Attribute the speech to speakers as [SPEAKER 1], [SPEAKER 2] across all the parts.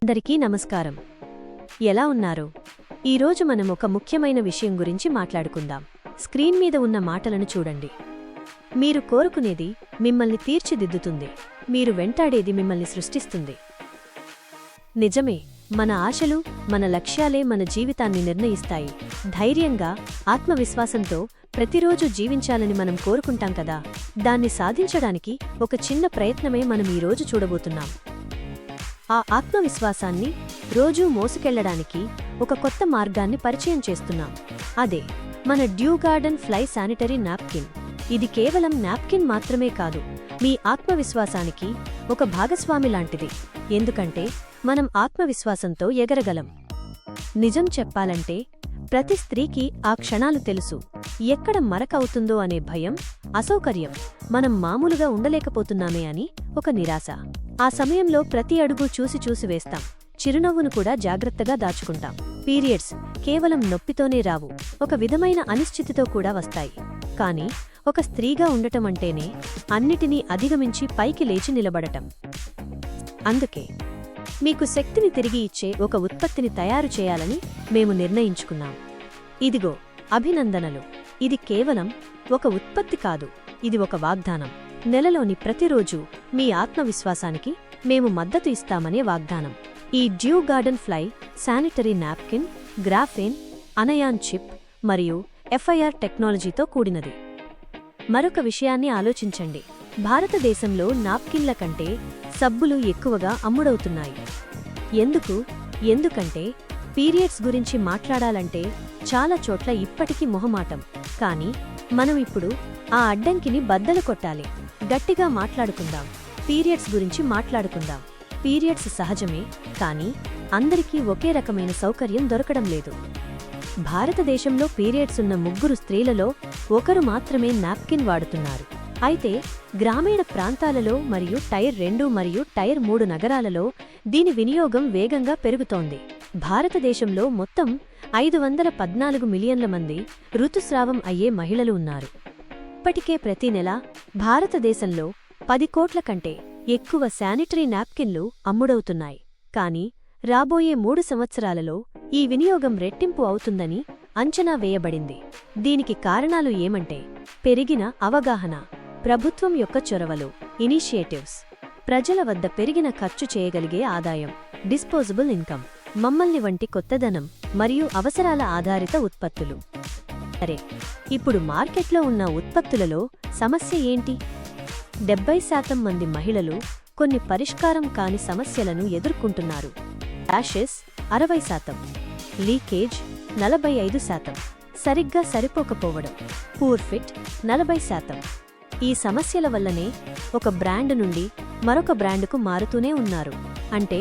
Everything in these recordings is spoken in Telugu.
[SPEAKER 1] అందరికీ నమస్కారం. ఎలా ఉన్నారు? ఈరోజు మనం ఒక ముఖ్యమైన విషయం గురించి మాట్లాడుకుందాం. స్క్రీన్ మీద ఉన్న మాటలను చూడండి. మీరు కోరుకునేది మిమ్మల్ని తీర్చిదిద్దుతుంది, మీరు వెంటాడేది మిమ్మల్ని సృష్టిస్తుంది. నిజమే, మన ఆశలు, మన లక్ష్యాలే మన జీవితాన్ని నిర్ణయిస్తాయి. ధైర్యంగా, ఆత్మవిశ్వాసంతో ప్రతిరోజూ జీవించాలని మనం కోరుకుంటాం కదా. దాన్ని సాధించడానికి ఒక చిన్న ప్రయత్నమే మనం ఈరోజు చూడబోతున్నాం. ఆ ఆత్మవిశ్వాసాన్ని రోజూ మోసుకెళ్లడానికి ఒక కొత్త మార్గాన్ని పరిచయం చేస్తున్నాం. అదే మన due garden fly sanitary napkin. ఇది కేవలం నాప్కిన్ మాత్రమే కాదు, మీ ఆత్మవిశ్వాసానికి ఒక భాగస్వామి లాంటిది. ఎందుకంటే మనం ఆత్మవిశ్వాసంతో ఎగరగలం. నిజం చెప్పాలంటే ప్రతి స్త్రీకి ఆ క్షణాలు తెలుసు. ఎక్కడ మరక అవుతుందో అనే భయం, అసౌకర్యం, మనం మామూలుగా ఉండలేకపోతున్నామే అని ఒక నిరాశ. ఆ సమయంలో ప్రతి అడుగు చూసి వేస్తాం. చిరునవ్వును కూడా జాగ్రత్తగా దాచుకుంటాం. పీరియడ్స్ కేవలం నొప్పితోనే రావు, ఒక విధమైన అనిశ్చితితో కూడా వస్తాయి. కానీ ఒక స్త్రీగా ఉండటమంటేనే అన్నిటినీ అధిగమించి పైకి లేచి నిలబడటం. అందుకే మీకు శక్తిని తిరిగి ఇచ్చే ఒక ఉత్పత్తిని తయారు చేయాలని మేము నిర్ణయించుకున్నాం. ఇదిగో, అభినందనలు. ఇది కేవలం ఒక ఉత్పత్తి కాదు, ఇది ఒక వాగ్దానం. నెలలోని ప్రతిరోజూ మీ ఆత్మవిశ్వాసానికి మేము మద్దతు ఇస్తామనే వాగ్దానం. ఈ dew garden fly sanitary napkin graphene, anion chip మరియు FIR టెక్నాలజీతో కూడినది. మరొక విషయాన్ని ఆలోచించండి. భారతదేశంలో నాప్కిన్ల కంటే సబ్బులు ఎక్కువగా అమ్ముడవుతున్నాయి. ఎందుకంటే పీరియడ్స్ గురించి మాట్లాడాలంటే చాలా చోట్ల ఇప్పటికీ మొహమాటం. కానీ మనం ఇప్పుడు ఆ అడ్డంకిని బద్దలు కొట్టాలి. గట్టిగా మాట్లాడుకుందాం. పీరియడ్స్ గురించి మాట్లాడుకుందాం. పీరియడ్స్ సహజమే, కానీ అందరికీ ఒకే రకమైన సౌకర్యం దొరకడం లేదు. భారతదేశంలో పీరియడ్స్ ఉన్న 3 స్త్రీలలో ఒకరు మాత్రమే నాప్కిన్ వాడుతున్నారు. అయితే గ్రామీణ ప్రాంతాలలో మరియు టైర్ 2 మరియు టైర్ 3 నగరాలలో దీని వినియోగం వేగంగా పెరుగుతోంది. భారతదేశంలో మొత్తం 514 మిలియన్ల మంది ఋతుస్రావం అయ్యే మహిళలు ఉన్నారు. ఇప్పటికే ప్రతి నెల భారతదేశంలో 10 కోట్ల కంటే ఎక్కువ శానిటరీ నాప్కిన్లు అమ్ముడవుతున్నాయి. కానీ రాబోయే 3 సంవత్సరాలలో ఈ వినియోగం రెట్టింపు అవుతుందని అంచనా వేయబడింది. దీనికి కారణాలు ఏమంటే పెరిగిన అవగాహన, ప్రభుత్వం యొక్క చొరవలు, ఇనిషియేటివ్స్, ప్రజల వద్ద పెరిగిన ఖర్చు చేయగలిగే ఆదాయం, డిస్పోజబుల్ ఇన్కమ్, మమ్మల్ని వంటి కొత్తదనం మరియు అవసరాల ఆధారిత ఉత్పత్తులు. సరే, ఇప్పుడు మార్కెట్లో ఉన్న ఉత్పత్తులలో సమస్య ఏంటి? 70% మంది మహిళలు కొన్ని పరిష్కారం కాని సమస్యలను ఎదుర్కొంటున్నారు. ర్యాషెస్ 60%, లీకేజ్ 45%, సరిగ్గా సరిపోకపోవడం, పూర్ ఫిట్ 40%. ఈ సమస్యల వల్లనే ఒక బ్రాండ్ నుండి మరొక బ్రాండుకు మారుతూనే ఉన్నారు. అంటే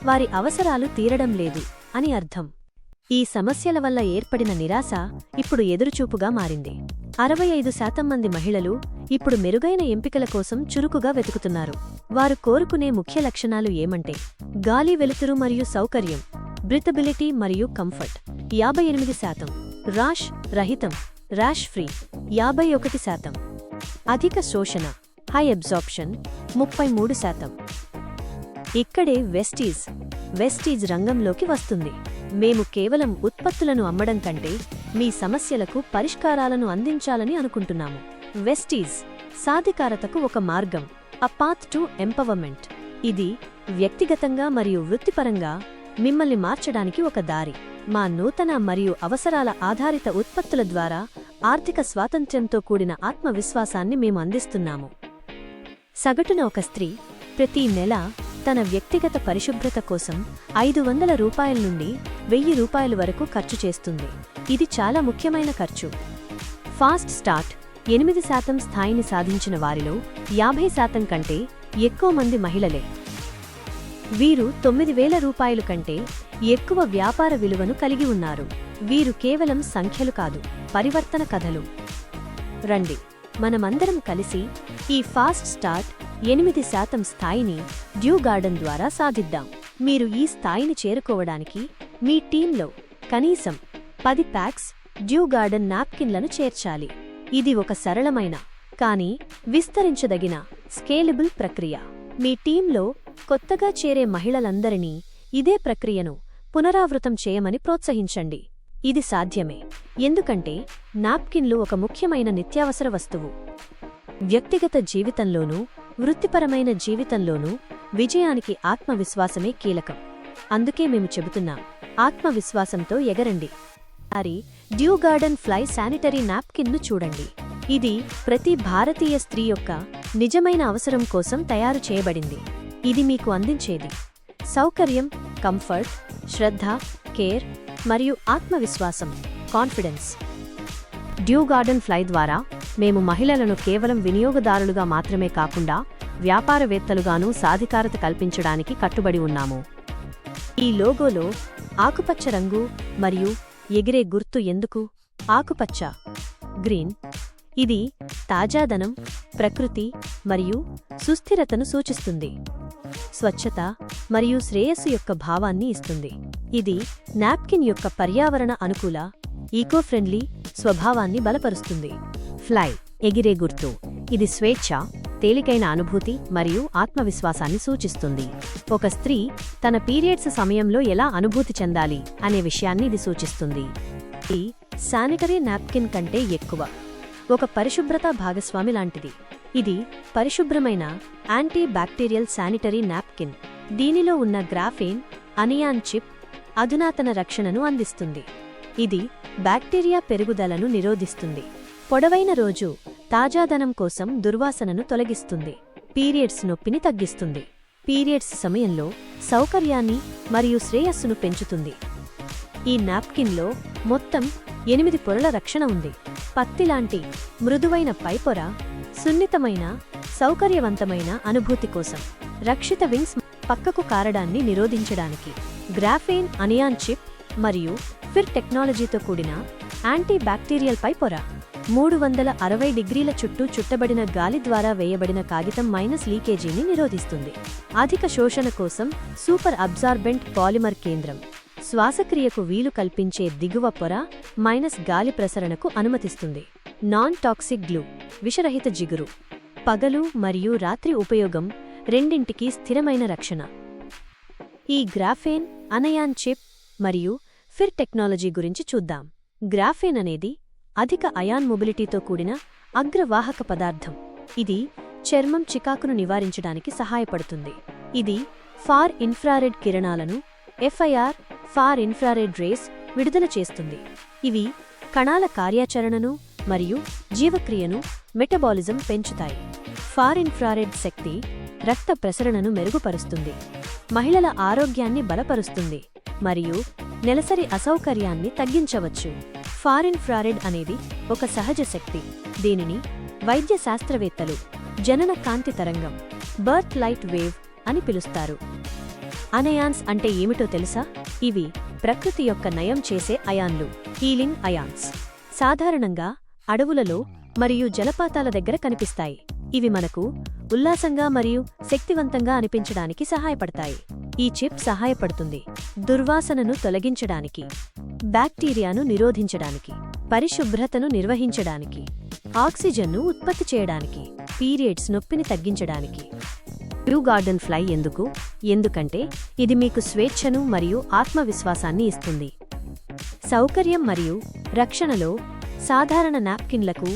[SPEAKER 1] వారి అవసరాలు తీరడం లేదు అని అర్థం. ఈ సమస్యల వల్ల ఏర్పడిన నిరాశ ఇప్పుడు ఎదురుచూపుగా మారింది. 65% మంది మహిళలు ఇప్పుడు మెరుగైన ఎంపికల కోసం చురుకుగా వెతుకుతున్నారు. వారు కోరుకునే ముఖ్య లక్షణాలు ఏమంటే గాలి వెలుతురు మరియు సౌకర్యం, బ్రీతబిలిటీ మరియు కంఫర్ట్ 58%, రాష్ రహితం ర్యాష్ ఫ్రీ 51%, అధిక శోషణ హై అబ్జార్ప్షన్ 33%. ఇక్కడే వెస్టీజ్ రంగంలోకి వస్తుంది. మేము కేవలం ఉత్పత్తులను అమ్మడం కంటే మీ సమస్యలకు పరిష్కారాలను అందించాలని అనుకుంటున్నాము. వెస్టీజ్ సాధికారతకు ఒక మార్గం, అ పాత్ టు ఎంపవర్మెంట్. ఇది వ్యక్తిగతంగా మరియు వృత్తిపరంగా మిమ్మల్ని మార్చడానికి ఒక దారి. మా నూతన మరియు అవసరాల ఆధారిత ఉత్పత్తుల ద్వారా ఆర్థిక స్వాతంత్ర్యంతో కూడిన ఆత్మవిశ్వాసాన్ని మేము అందిస్తున్నాము. సగటున ఒక స్త్రీ ప్రతి నెల తన వ్యక్తిగత పరిశుభ్రత కోసం 500 రూపాయల నుండి 1000 రూపాయల వరకు ఖర్చు చేస్తుంది. ఇది చాలా ముఖ్యమైన ఖర్చు. ఫాస్ట్ స్టార్ట్ 8% స్థాయిని సాధించిన వారిలో 50% కంటే ఎక్కువ మంది మహిళలే. వీరు 9000 రూపాయలు కంటే ఎక్కువ వ్యాపార విలువను కలిగి ఉన్నారు. వీరు కేవలం సంఖ్యలు కాదు, పరివర్తన కథలు. రండి, మనమందరం కలిసి ఈ ఫాస్ట్ స్టార్ట్ 8% స్థాయిని డ్యూ గార్డెన్ ద్వారా సాధిద్దాం. మీరు ఈ స్థాయిని చేరుకోవడానికి మీ టీంలో కనీసం 10 ప్యాక్స్ డ్యూ గార్డెన్ నాప్కిన్లను చేర్చాలి. ఇది ఒక సరళమైన కానీ విస్తరించదగిన స్కేలబుల్ ప్రక్రియ. మీ టీంలో కొత్తగా చేరే మహిళలందరినీ ఇదే ప్రక్రియను పునరావృతం చేయమని ప్రోత్సహించండి. ఇది సాధ్యమే, ఎందుకంటే నాప్కిన్లు ఒక ముఖ్యమైన నిత్యావసర వస్తువు. వ్యక్తిగత జీవితంలోనూ వృత్తిపరమైన జీవితంలోనూ విజయానికి ఆత్మవిశ్వాసమే కీలకం. అందుకే మేము చెబుతున్నాం, ఆత్మవిశ్వాసంతో ఎగరండి. డ్యూ గార్డెన్ ఫ్లై శానిటరీ నాప్కిన్ను చూడండి. ఇది ప్రతి భారతీయ స్త్రీ యొక్క నిజమైన అవసరం కోసం తయారు చేయబడింది. ఇది మీకు అందించేది సౌకర్యం, కంఫర్ట్, శ్రద్ధ, కేర్ మరియు ఆత్మవిశ్వాసం, కాన్ఫిడెన్స్. డ్యూ గార్డెన్ ఫ్లై ద్వారా మేము మహిళలను కేవలం వినియోగదారులుగా మాత్రమే కాకుండా వ్యాపారవేత్తలుగానూ సాధికారత కల్పించడానికి కట్టుబడి ఉన్నాము. ఈ లోగోలో ఆకుపచ్చ రంగు మరియు ఎగిరే గుర్తు ఎందుకు? ఆకుపచ్చ, గ్రీన్, ఇది తాజాదనం, ప్రకృతి మరియు సుస్థిరతను సూచిస్తుంది. స్వచ్ఛత మరియు శ్రేయస్సు యొక్క భావాన్ని ఇస్తుంది. ఇది నాప్కిన్ యొక్క పర్యావరణ అనుకూల, ఈకో ఫ్రెండ్లీ స్వభావాన్ని బలపరుస్తుంది. ఫ్లై, ఎగిరే గుర్తు, ఇది స్వేచ్ఛ, తేలికైన అనుభూతి మరియు ఆత్మవిశ్వాసాన్ని సూచిస్తుంది. ఒక స్త్రీ తన పీరియడ్స్ సమయంలో ఎలా అనుభూతి చెందాలి అనే విషయాన్ని ఇది సూచిస్తుంది. ఈ శానిటరీ నాప్కిన్ కంటే ఎక్కువ ఒక పరిశుభ్రతా భాగస్వామి లాంటిది. ఇది పరిశుభ్రమైన యాంటీ బ్యాక్టీరియల్ శానిటరీ నాప్కిన్. దీనిలో ఉన్న గ్రాఫేన్ అనియాన్ చిప్ అధునాతన రక్షణను అందిస్తుంది. ఇది బ్యాక్టీరియా పెరుగుదలను నిరోధిస్తుంది. పొడవైన రోజు తాజాదనం కోసం దుర్వాసనను తొలగిస్తుంది. పీరియడ్స్ నొప్పిని తగ్గిస్తుంది. పీరియడ్స్ సమయంలో సౌకర్యాన్ని మరియు శ్రేయస్సును పెంచుతుంది. ఈ నాప్కిన్లో మొత్తం 8 పొరల రక్షణ ఉంది. పత్తిలాంటి మృదువైన పైపొర, సున్నితమైన, సౌకర్యవంతమైన అనుభూతి కోసం. రక్షిత వింగ్స్, పక్కకు కారడాన్ని నిరోధించడానికి. గ్రాఫేన్ అనియాన్ చిప్ మరియు ఫిర్ టెక్నాలజీతో కూడిన యాంటీ బ్యాక్టీరియల్ పైపొర. 360 డిగ్రీల చుట్టూ చుట్టబడిన గాలి ద్వారా వేయబడిన కాగితం మైనస్ లీకేజీని నిరోధిస్తుంది. అధిక శోషణ కోసం సూపర్ అబ్జార్బెంట్ పాలిమర్ కేంద్రం. శ్వాసక్రియకు వీలు కల్పించే దిగువ పొర మైనస్ గాలి ప్రసరణకు అనుమతిస్తుంది. నాన్ టాక్సిక్ గ్లూ, విషరహిత జిగురు. పగలు మరియు రాత్రి ఉపయోగం రెండింటికీ స్థిరమైన రక్షణ. ఈ గ్రాఫేన్ అనయాన్ చిప్ మరియు ఫిర్ టెక్నాలజీ గురించి చూద్దాం. గ్రాఫేన్ అనేది అధిక అయాన్ మొబిలిటీతో కూడిన అగ్రవాహక పదార్థం. ఇది చర్మం చికాకును నివారించడానికి సహాయపడుతుంది. ఇది ఫార్ ఇన్ఫ్రారెడ్ కిరణాలను FIR ఫార్ ఇన్ఫ్రారెడ్ రేస్ విడుదల చేస్తుంది. ఇవి కణాల కార్యాచరణను మరియు జీవక్రియను మెటబాలిజం పెంచుతాయి. ఫార్ ఇన్ఫ్రారెడ్ శక్తి రక్త ప్రసరణను మెరుగుపరుస్తుంది, మహిళల ఆరోగ్యాన్ని బలపరుస్తుంది మరియు నెలసరి అసౌకర్యాన్ని తగ్గించవచ్చు. ఫార్ ఇన్ఫ్రారెడ్ అనేది ఒక సహజ శక్తి. దీనిని వైద్య శాస్త్రవేత్తలు జనన కాంతి తరంగం, బర్త్ లైట్ వేవ్ అని పిలుస్తారు. అనయాన్స్ అంటే ఏమిటో తెలుసా? ఇవి ప్రకృతి యొక్క నయం చేసే అయాన్లు, హీలింగ్ అయాన్స్. సాధారణంగా అడవులలో మరియు జలపాతాల దగ్గర కనిపిస్తాయి. ఇవి మనకు ఉల్లాసంగా మరియు శక్తివంతంగా అనిపించడానికి సహాయపడతాయి. ఈ చిప్ సహాయపడుతుంది దుర్వాసనను తొలగించడానికి, బ్యాక్టీరియాను నిరోధించడానికి, పరిశుభ్రతను నిర్వహించడానికి, ఆక్సిజన్ను ఉత్పత్తి చేయడానికి, పీరియడ్స్ నొప్పిని తగ్గించడానికి. డ్యూ గార్డెన్ ఫ్లై ఎందుకు? ఎందుకంటే ఇది మీకు స్వేచ్ఛను మరియు ఆత్మవిశ్వాసాన్ని ఇస్తుంది. సౌకర్యం మరియు రక్షణలో సాధారణ నాప్కిన్లకు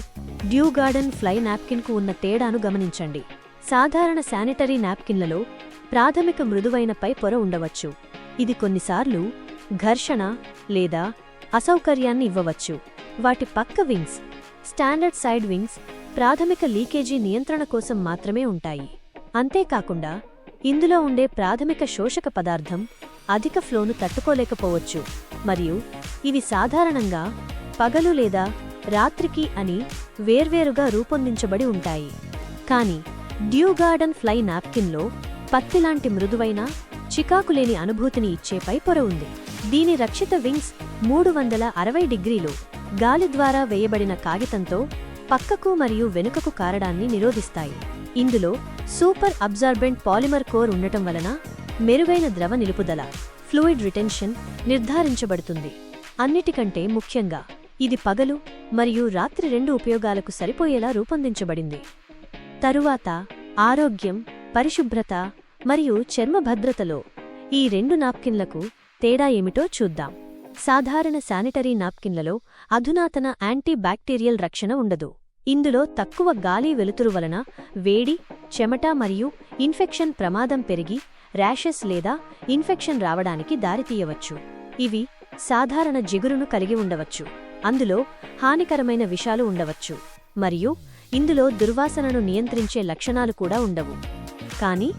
[SPEAKER 1] డ్యూ గార్డెన్ ఫ్లై నాప్కిన్కు ఉన్న తేడాను గమనించండి. సాధారణ శానిటరీ నాప్కిన్లలో ప్రాథమిక మృదువైన పై పొర ఉండవచ్చు. ఇది కొన్నిసార్లు ఘర్షణ లేదా అసౌకర్యాన్ని ఇవ్వవచ్చు. వాటి పక్క వింగ్స్, స్టాండర్డ్ సైడ్ వింగ్స్, ప్రాథమిక లీకేజీ నియంత్రణ కోసం మాత్రమే ఉంటాయి. అంతేకాకుండా ఇందులో ఉండే ప్రాథమిక శోషక పదార్థం అధిక ఫ్లోను తట్టుకోలేకపోవచ్చు మరియు ఇవి సాధారణంగా పగలు లేదా రాత్రికి అని వేర్వేరుగా రూపొందించబడి ఉంటాయి. కానీ డ్యూ గార్డెన్ ఫ్లై నాప్కిన్లో పత్తిలాంటి మృదువైన, చికాకులేని అనుభూతిని ఇచ్చే పై పొర ఉంది. దీని రక్షిత వింగ్స్ 360 డిగ్రీలు గాలి ద్వారా వేయబడిన కాగితంతో పక్కకు మరియు వెనుకకు కారడాన్ని నిరోధిస్తాయి. ఇందులో సూపర్ అబ్జార్బెంట్ పాలిమర్ కోర్ ఉండటం వలన మెరుగైన ద్రవ నిలుపుదల, ఫ్లూయిడ్ రిటెన్షన్ నిర్ధారించబడుతుంది. అన్నిటికంటే ముఖ్యంగా ఇది పగలు మరియు రాత్రి రెండు ఉపయోగాలకు సరిపోయేలా రూపొందించబడింది. తరువాత ఆరోగ్యం, పరిశుభ్రత మరియు చర్మ భద్రతలో ఈ రెండు నాప్కిన్లకు తేడా ఏమిటో చూద్దాం. సాధారణ శానిటరీ నాప్కిన్లలో అధునాతన యాంటీ బ్యాక్టీరియల్ రక్షణ ఉండదు. ఇందులో తక్కువ గాలి వెలుతురు వలన వేడి, చెమట మరియు ఇన్ఫెక్షన్ ప్రమాదం పెరిగి ర్యాషెస్ లేదా ఇన్ఫెక్షన్ రావడానికి దారితీయవచ్చు. ఇవి సాధారణ జిగురును కలిగి ఉండవచ్చు, అందులో హానికరమైన విషాలు ఉండవచ్చు, మరియు ఇందులో దుర్వాసనను నియంత్రించే లక్షణాలు కూడా ఉండవు. కానీ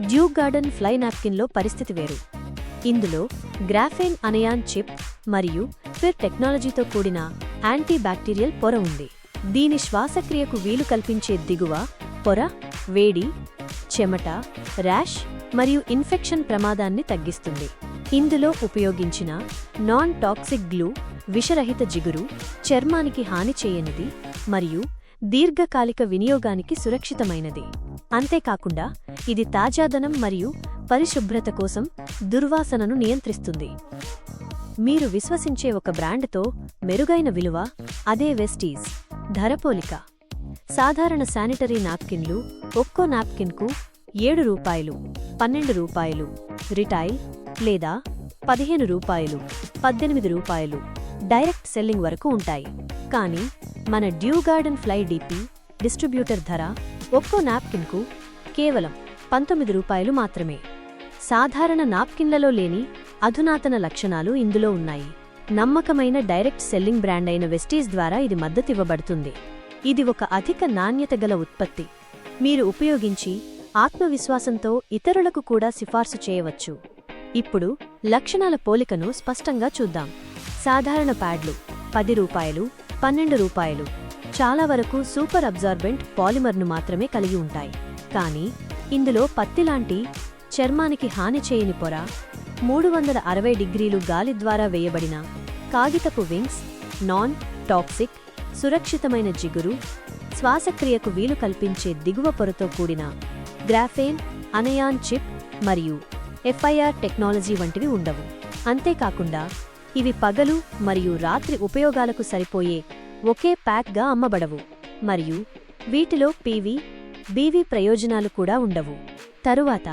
[SPEAKER 1] డ్యూక్ గార్డెన్ ఫ్లై నాప్కిన్లో పరిస్థితి వేరు. ఇందులో గ్రాఫేన్ అనయాన్ చిప్ మరియు ఫిర్ టెక్నాలజీతో కూడిన యాంటీ బ్యాక్టీరియల్ పొర ఉంది. దీని శ్వాసక్రియకు వీలు కల్పించే దిగువ పొర వేడి, చెమట, ర్యాష్ మరియు ఇన్ఫెక్షన్ ప్రమాదాన్ని తగ్గిస్తుంది. ఇందులో ఉపయోగించిన నాన్ టాక్సిక్ గ్లూ విషరహిత జిగురు, చర్మానికి హాని చేయనిది మరియు దీర్ఘకాలిక వినియోగానికి సురక్షితమైనది. అంతేకాకుండా ఇది తాజాదనం మరియు పరిశుభ్రత కోసం దుర్వాసనను నియంత్రిస్తుంది. మీరు విశ్వసించే ఒక బ్రాండ్తో మెరుగైన విలువ, అదే వెస్టీజ్. ధరపోలిక: సాధారణ శానిటరీ నాప్కిన్లు ఒక్కో నాప్కిన్కు రూ. 7, 12 రిటైల్ లేదా రూ. 15, 18 డైరెక్ట్ సెల్లింగ్ వరకు ఉంటాయి. కానీ మన Duke garden fly DP distributor ధర ఒక్కో నాప్కిన్కు కేవలం రూ. 19 మాత్రమే. సాధారణ నాప్కిన్లలో లేని అధునాతన లక్షణాలు ఇందులో ఉన్నాయి. నమ్మకమైన డైరెక్ట్ సెల్లింగ్ బ్రాండ్ అయిన వెస్టీజ్ ద్వారా ఇది మద్దతివ్వబడుతుంది. ఇది ఒక అధిక నాణ్యత గల ఉత్పత్తి. మీరు ఉపయోగించి ఆత్మవిశ్వాసంతో ఇతరులకు కూడా సిఫార్సు చేయవచ్చు. ఇప్పుడు లక్షణాల పోలికను స్పష్టంగా చూద్దాం. సాధారణ ప్యాడ్లు రూ. 10, రూ. 12 చాలా వరకు సూపర్ అబ్జార్బెంట్ పాలిమర్ను మాత్రమే కలిగి ఉంటాయి. కానీ ఇందులో పత్తిలాంటి చర్మానికి హాని చేయని పొర, 360 డిగ్రీలు గాలి ద్వారా వేయబడిన కాగితపు వింగ్స్, నాన్ టాక్సిక్ సురక్షితమైన జిగురు, శ్వాసక్రియకు వీలు కల్పించే దిగువ పొరతో కూడిన గ్రాఫేన్ అనయాన్ చిప్ మరియు ఎఫ్ఐఆర్ టెక్నాలజీ వంటివి ఉండవు. అంతేకాకుండా ఇవి పగలు మరియు రాత్రి ఉపయోగాలకు సరిపోయే ఒకే ప్యాక్గా అమ్మబడవు మరియు వీటిలో పీవీ, బీవీ ప్రయోజనాలు కూడా ఉండవు. తరువాత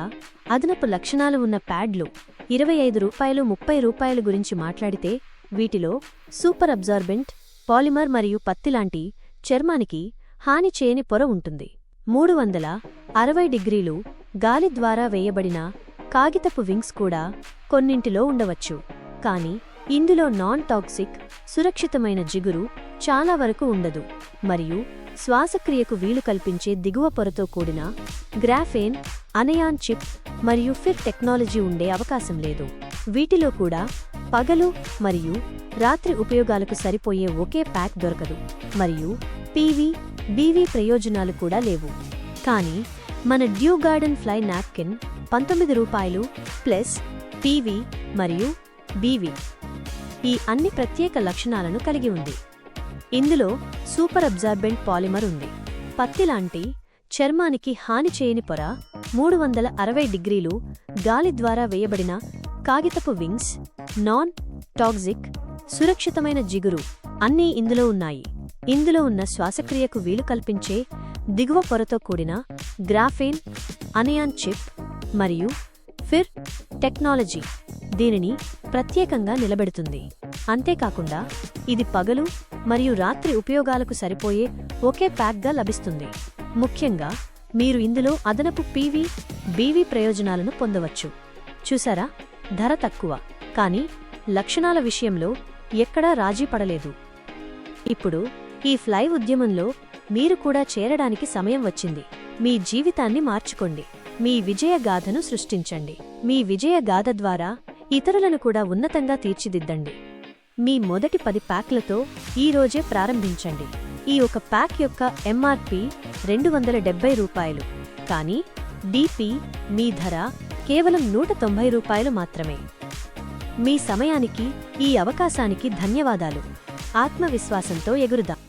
[SPEAKER 1] అదనపు లక్షణాలు ఉన్న ప్యాడ్లు రూ. 25, 30 గురించి మాట్లాడితే వీటిలో సూపర్ అబ్జార్బెంట్ పాలిమర్ మరియు పత్తిలాంటి చర్మానికి హాని చేయని పొర ఉంటుంది. 360 డిగ్రీలు గాలి ద్వారా వేయబడిన కాగితపు వింగ్స్ కూడా కొన్నింటిలో ఉండవచ్చు. కానీ ఇందులో నాన్ టాక్సిక్ సురక్షితమైన జిగురు చాలా వరకు ఉండదు మరియు శ్వాసక్రియకు వీలు కల్పించే దిగువ పొరతో కూడిన గ్రాఫేన్ అనయాన్ చిప్ మరియు ఫిర్ టెక్నాలజీ ఉండే అవకాశం లేదు. వీటిలో కూడా పగలు మరియు రాత్రి ఉపయోగాలకు సరిపోయే ఒకే ప్యాక్ దొరకదు మరియు పీవీ, బీవీ ప్రయోజనాలు కూడా లేవు. కానీ మన డ్యూక్ గార్డెన్ ఫ్లై నాప్కిన్ రూ. 19 ప్లస్ పీవీ మరియు బీవీ ఈ అన్ని ప్రత్యేక లక్షణాలను కలిగి ఉంది. ఇందులో సూపర్ అబ్జార్బెంట్ పాలిమర్ ఉంది, పత్తిలాంటి చర్మానికి హాని చేయని పొర, 360 డిగ్రీలు గాలి ద్వారా వేయబడిన కాగితపు వింగ్స్, నాన్ టాక్సిక్ సురక్షితమైన జిగురు అన్నీ ఇందులో ఉన్నాయి. ఇందులో ఉన్న శ్వాసక్రియకు వీలు కల్పించే దిగువ పొరతో కూడిన గ్రాఫేన్ అనయాన్ చిప్ మరియు ఫిర్ టెక్నాలజీ దీనిని ప్రత్యేకంగా నిలబెడుతుంది. అంతేకాకుండా ఇది పగలు మరియు రాత్రి ఉపయోగాలకు సరిపోయే ఒకే ప్యాక్గా లభిస్తుంది. ముఖ్యంగా మీరు ఇందులో అదనపు పీవీ, బీవీ ప్రయోజనాలను పొందవచ్చు. చూసారా, ధర తక్కువ, కానీ లక్షణాల విషయంలో ఎక్కడా రాజీ పడలేదు. ఇప్పుడు ఈ ఫ్లై ఉద్యమంలో మీరు కూడా చేరడానికి సమయం వచ్చింది. మీ జీవితాన్ని మార్చుకోండి, మీ విజయగాథను సృష్టించండి. మీ విజయగాథ ద్వారా ఇతరులను కూడా ఉన్నతంగా తీర్చిదిద్దండి. మీ మొదటి 10 ప్యాక్లతో ఈరోజే ప్రారంభించండి. ఈ ఒక ప్యాక్ యొక్క ఎంఆర్పి రూ. 270, కానీ డీపీ మీ ధర కేవలం రూ. 190 మాత్రమే. మీ సమయానికి, ఈ అవకాశానికి ధన్యవాదాలు. ఆత్మవిశ్వాసంతో ఎగురుదాం.